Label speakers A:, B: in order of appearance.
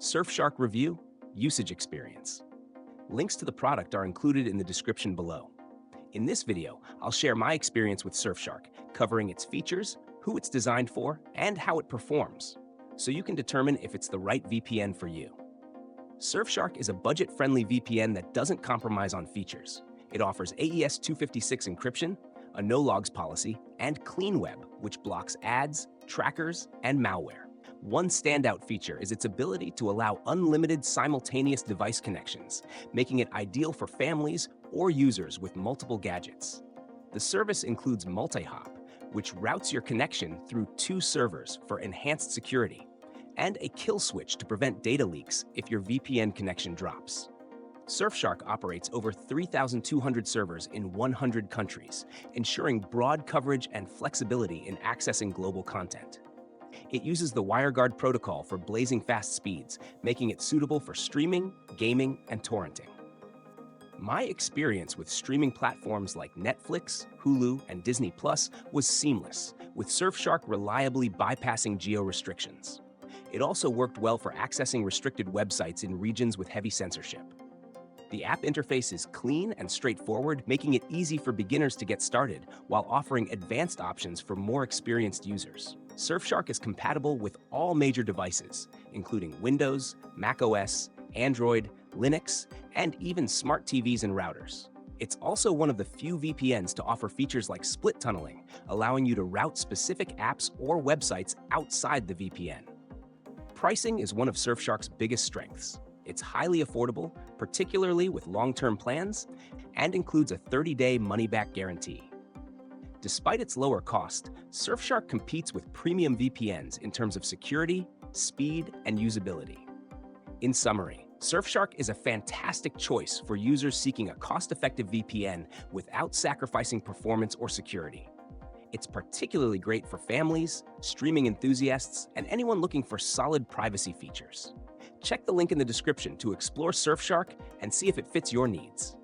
A: Surfshark review, usage experience. Links to the product are included in the description below. In this video, I'll share my experience with Surfshark, covering its features, who it's designed for, and how it performs, so you can determine if it's the right VPN for you. Surfshark is a budget-friendly VPN that doesn't compromise on features. It offers AES 256 encryption, a no-logs policy, and Clean Web, which blocks ads, trackers, and malware. One standout feature is its ability to allow unlimited simultaneous device connections, making it ideal for families or users with multiple gadgets. The service includes multi-hop, which routes your connection through 2 servers for enhanced security, and a kill switch to prevent data leaks if your VPN connection drops. Surfshark operates over 3,200 servers in 100 countries, ensuring broad coverage and flexibility in accessing global content. It uses the WireGuard protocol for blazing fast speeds, making it suitable for streaming, gaming, and torrenting. My experience with streaming platforms like Netflix, Hulu, and Disney Plus was seamless, with Surfshark reliably bypassing geo-restrictions. It also worked well for accessing restricted websites in regions with heavy censorship. The app interface is clean and straightforward, making it easy for beginners to get started while offering advanced options for more experienced users. Surfshark is compatible with all major devices, including Windows, macOS, Android, Linux, and even smart TVs and routers. It's also one of the few VPNs to offer features like split tunneling, allowing you to route specific apps or websites outside the VPN. Pricing is one of Surfshark's biggest strengths. It's highly affordable, particularly with long-term plans, and includes a 30-day money-back guarantee. Despite its lower cost, Surfshark competes with premium VPNs in terms of security, speed, and usability. In summary, Surfshark is a fantastic choice for users seeking a cost-effective VPN without sacrificing performance or security. It's particularly great for families, streaming enthusiasts, and anyone looking for solid privacy features. Check the link in the description to explore Surfshark and see if it fits your needs.